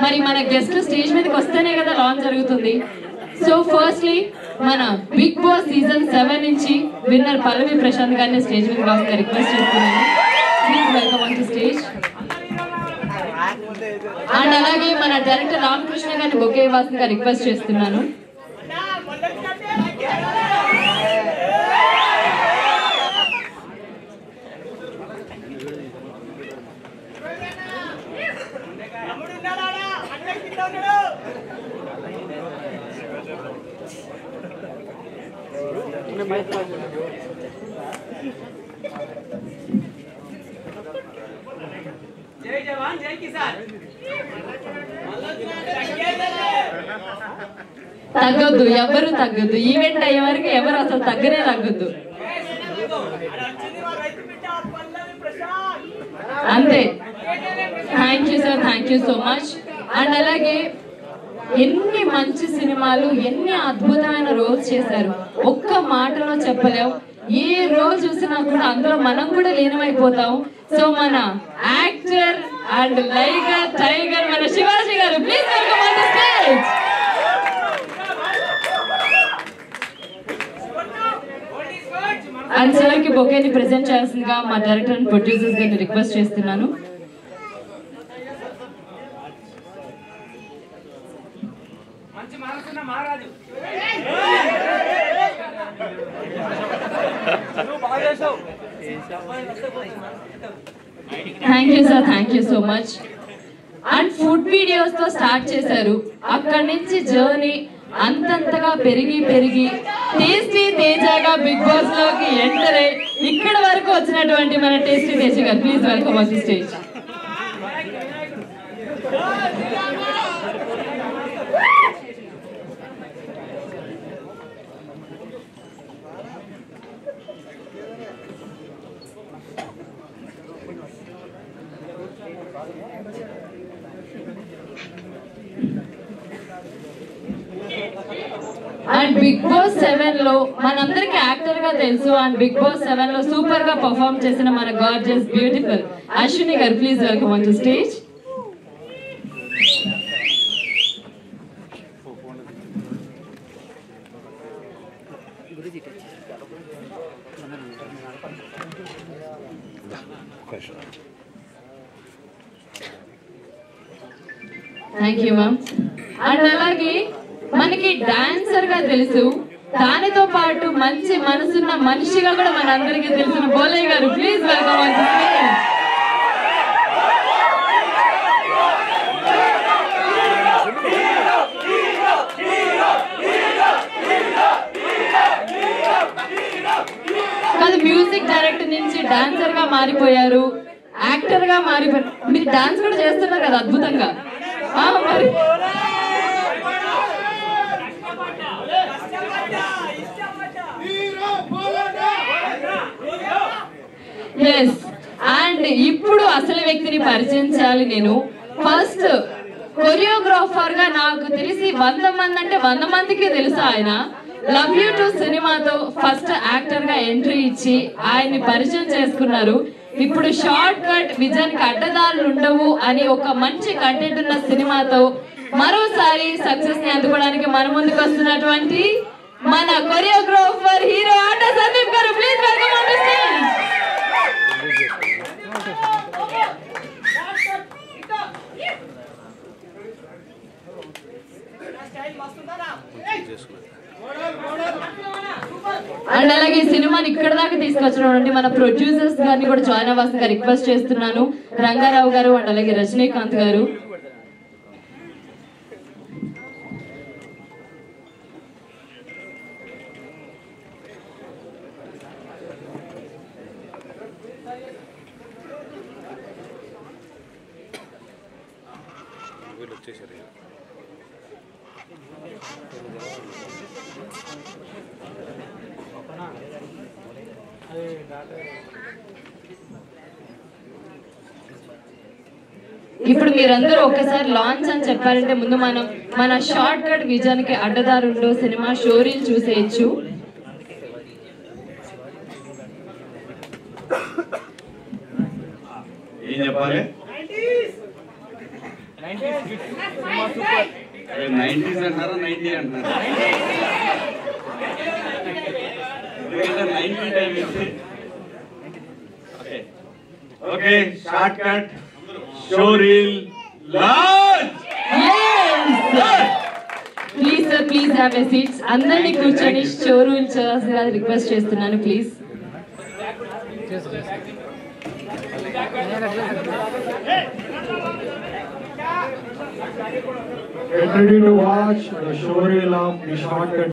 మరి మన guest stage మీదకి వస్తేనే కదా లాంచ్ జరుగుతుంది. సో ఫస్ట్లీ మన బిగ్ బాస్ సీజన్ 7 నుంచి విన్నర్ పల్లవి ప్రశాంత్ గారిని స్టేజ్ మీద కావాలని రిక్వెస్ట్ చేస్తున్నాను. Please welcome on the stage. And అలాగే మన డైరెక్టర్ రామకృష్ణ గారిని బొకే ఇవ్వాల్సిందిగా రిక్వెస్ట్ చేస్తున్నాను. జై జవాన్ జై కిసాన్. తగ్గొద్దు, ఎవరు తగ్గొద్దు. ఈవెంట్ అయ్యే వరకు ఎవరు అసలు తగ్గనే తగ్గొద్దు. అంతే. Thank you sir, thank you so much. And అలాగే ఎన్ని మంచి సినిమాలు, ఎన్ని అద్భుతమైన రోల్స్ చేశారు, ఒక్క మాటలో చెప్పలేవు. ఏ రోజు చూసినా కూడా అందులో మనం కూడా లీనమైపోతాం. సో మన యాక్టర్ అండ్ టైగర్ మన శివాజీ గారు, please welcome on the stage. And sir కి బొకేని ప్రెజెంట్ చేయాల్సిందిగా మా డైరెక్టర్ అండ్ ప్రొడ్యూసర్స్ గారిని రిక్వెస్ట్ చేస్తున్నాను. Thank you sir, thank you so much. And food videos తో స్టార్ట్ చేశారు. అక్కడి నుంచి జర్నీ అంతంతగా పెరిగి టేస్టీ తేజగా బిగ్ బాస్ లోకి ఎంటర్ అయ్యి ఇక్కడ వరకు వచ్చినటువంటి మన టేస్టీ తేజ గారు, please welcome on the stage. And big boss 7 లో మనందరికి యాక్టర్ గా తెలుసు. అండ్ బిగ్ బాస్ 7 లో సూపర్ గా పర్ఫార్మ్ చేసిన మన గార్జియస్ బ్యూటిఫుల్ అశ్విని గారు, please welcome on the stage. Thank you ma'am. And అలాగే మనకి డాన్సర్ గా తెలుసు, దానితో పాటు మంచి మనసున్న మనిషిగా కూడా మనందరికీ తెలిసిన బోలయ్య గారు, please welcome on the stage. కాదు, మ్యూజిక్ డైరెక్టర్ నుంచి డాన్సర్ గా మారిపోయారు, యాక్టర్ గా మారిపోయారు. మీరు డాన్స్ కూడా చేస్తున్నారు కదా అద్భుతంగా. మరి ఎస్. అండ్ ఇప్పుడు అసలు వ్యక్తిని పరిచయం చేయాలి నేను. ఫస్ట్ కొరియోగ్రాఫర్ గా నాకు తెలిసి 100 మంది అంటే 100 మందికి తెలుసు ఆయన. లవ్ యూ టు సినిమాతో ఫస్ట్ యాక్టర్ గా ఎంట్రీ ఇచ్చి ఆయన్ని పరిచయం చేసుకున్నారు. ఇప్పుడు షార్ట్ కట్ విజయానికి అడ్డదారులు ఉండవు అని ఒక మంచి కంటెంట్ ఉన్న సినిమాతో మరోసారి సక్సెస్ ని అందుకోవడానికి మన ముందుకు వస్తున్నటువంటి మన కొరియోగ్రాఫర్ హీరో ఆట సందీప్ గారు, please welcome on the stage. And అలాగే సినిమాని ఇక్కడ దాకా తీసుకొచ్చినటువంటి మన ప్రొడ్యూసర్స్ గారిని కూడా జాయిన్ అవ్వాల్సిందిగా రిక్వెస్ట్ చేస్తున్నాను. రంగారావు గారు అండ్ అలాగే రజనీకాంత్ గారు. ఇప్పుడు మీరందరూ ఒక్కసారి లాంచ్ అని చెప్పారంటే ముందు మనం మన షార్ట్ కట్ విజయానికి అడ్డదారుండో సినిమా షోరీలు చూసేయచ్చు. ఏం చెప్పాలి? 90s అంటారా 90 అంటారా 90 time okay short cut show reel launch please sir please have a seats అందరినీ కూర్చొని షోరూమ్ రిక్వెస్ట్ చేస్తున్నాను please Get ready to watch the show reel of the shortcut